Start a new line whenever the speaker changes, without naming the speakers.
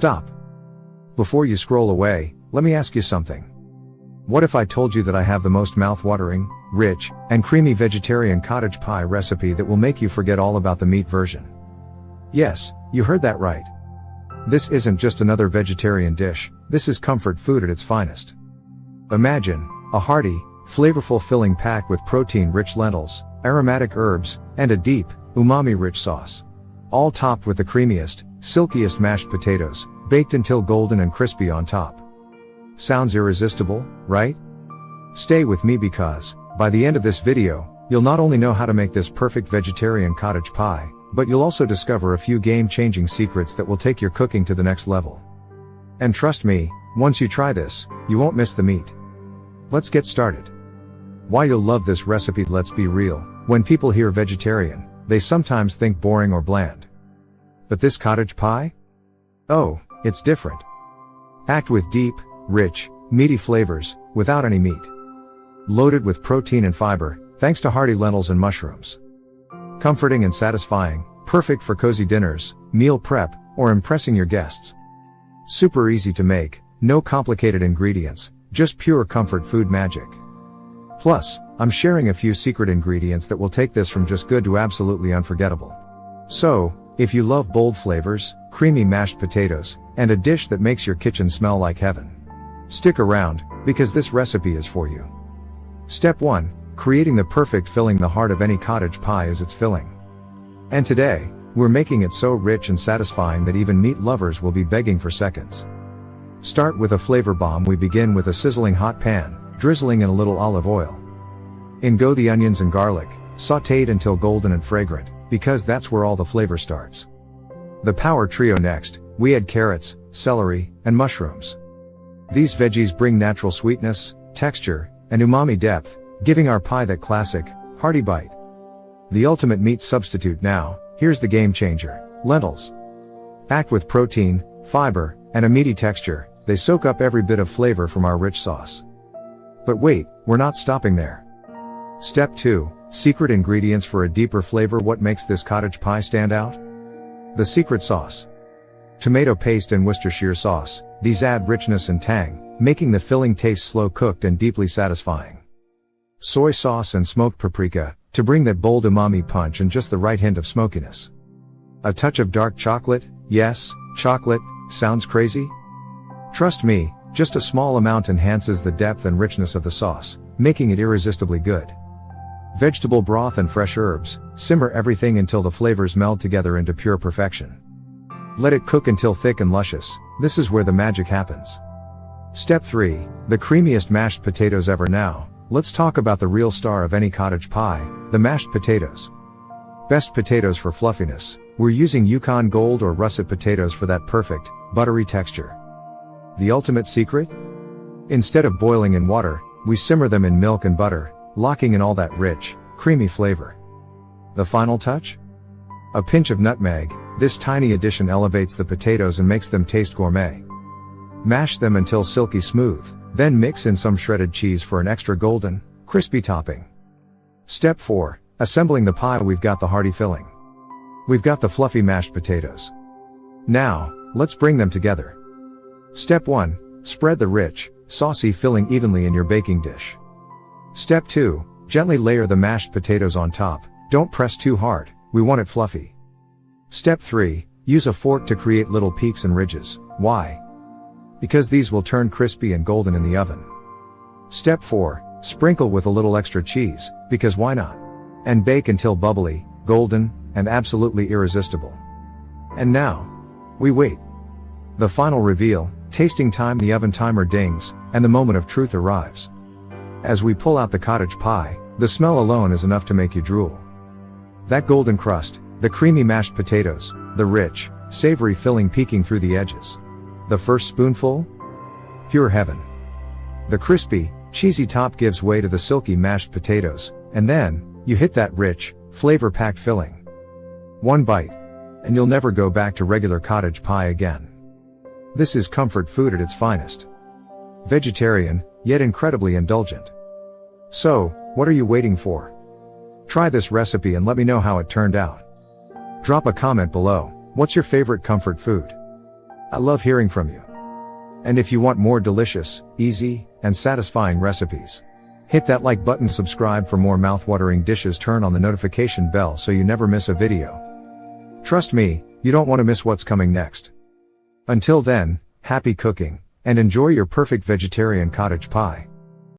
Stop. Before you scroll away, let me ask you something. What if I told you that I have the most mouth-watering, rich, and creamy vegetarian cottage pie recipe that will make you forget all about the meat version? Yes, you heard that right. This isn't just another vegetarian dish, this is comfort food at its finest. Imagine a hearty, flavorful filling packed with protein-rich lentils, aromatic herbs, and a deep, umami-rich sauce. All topped with the creamiest, silkiest mashed potatoes, baked until golden and crispy on top. Sounds irresistible, right? Stay with me because, by the end of this video, you'll not only know how to make this perfect vegetarian cottage pie, but you'll also discover a few game-changing secrets that will take your cooking to the next level. And trust me, once you try this, you won't miss the meat. Let's get started. Why you'll love this recipe. Let's be real, when people hear vegetarian, they sometimes think boring or bland. But this cottage pie? Oh, it's different. Packed with deep, rich, meaty flavors, without any meat. Loaded with protein and fiber, thanks to hearty lentils and mushrooms. Comforting and satisfying, perfect for cozy dinners, meal prep, or impressing your guests. Super easy to make, no complicated ingredients, just pure comfort food magic. Plus, I'm sharing a few secret ingredients that will take this from just good to absolutely unforgettable. So, if you love bold flavors, creamy mashed potatoes, and a dish that makes your kitchen smell like heaven, stick around, because this recipe is for you. Step 1. Creating the perfect filling. The heart of any cottage pie is its filling. And today, we're making it so rich and satisfying that even meat lovers will be begging for seconds. Start with a flavor bomb. We begin with a sizzling hot pan, drizzling in a little olive oil. In go the onions and garlic, sautéed until golden and fragrant, because that's where all the flavor starts. The power trio. Next, we add carrots, celery, and mushrooms. These veggies bring natural sweetness, texture, and umami depth, giving our pie that classic, hearty bite. The ultimate meat substitute. Now, here's the game changer: lentils. Packed with protein, fiber, and a meaty texture, they soak up every bit of flavor from our rich sauce. But wait, we're not stopping there. Step 2. Secret ingredients for a deeper flavor. What makes this cottage pie stand out? The secret sauce. Tomato paste and Worcestershire sauce, these add richness and tang, making the filling taste slow-cooked and deeply satisfying. Soy sauce and smoked paprika, to bring that bold umami punch and just the right hint of smokiness. A touch of dark chocolate. Yes, chocolate, sounds crazy? Trust me, just a small amount enhances the depth and richness of the sauce, making it irresistibly good. Vegetable broth and fresh herbs, simmer everything until the flavors meld together into pure perfection. Let it cook until thick and luscious. This is where the magic happens. Step 3. The creamiest mashed potatoes ever. Now, let's talk about the real star of any cottage pie, the mashed potatoes. Best potatoes for fluffiness. We're using Yukon Gold or russet potatoes for that perfect, buttery texture. The ultimate secret? Instead of boiling in water, we simmer them in milk and butter, locking in all that rich, creamy flavor. The final touch? A pinch of nutmeg. This tiny addition elevates the potatoes and makes them taste gourmet. Mash them until silky smooth, then mix in some shredded cheese for an extra golden, crispy topping. Step 4. Assembling the pie. We've got the hearty filling. We've got the fluffy mashed potatoes. Now, let's bring them together. Step 1. Spread the rich, saucy filling evenly in your baking dish. Step 2. Gently layer the mashed potatoes on top. Don't press too hard, we want it fluffy. Step 3. Use a fork to create little peaks and ridges. Why? Because these will turn crispy and golden in the oven. Step 4. Sprinkle with a little extra cheese, because why not? And bake until bubbly, golden, and absolutely irresistible. And now, we wait. The final reveal, tasting time. The oven timer dings, and the moment of truth arrives. As we pull out the cottage pie, the smell alone is enough to make you drool. That golden crust, the creamy mashed potatoes, the rich, savory filling peeking through the edges. The first spoonful? Pure heaven. The crispy, cheesy top gives way to the silky mashed potatoes, and then, you hit that rich, flavor-packed filling. One bite, and you'll never go back to regular cottage pie again. This is comfort food at its finest. Vegetarian, yet incredibly indulgent. So, what are you waiting for? Try this recipe and let me know how it turned out. Drop a comment below. What's your favorite comfort food? I love hearing from you. And if you want more delicious, easy, and satisfying recipes, hit that like button, subscribe for more mouthwatering dishes, turn on the notification bell so you never miss a video. Trust me, you don't want to miss what's coming next. Until then, happy cooking, and enjoy your perfect vegetarian cottage pie.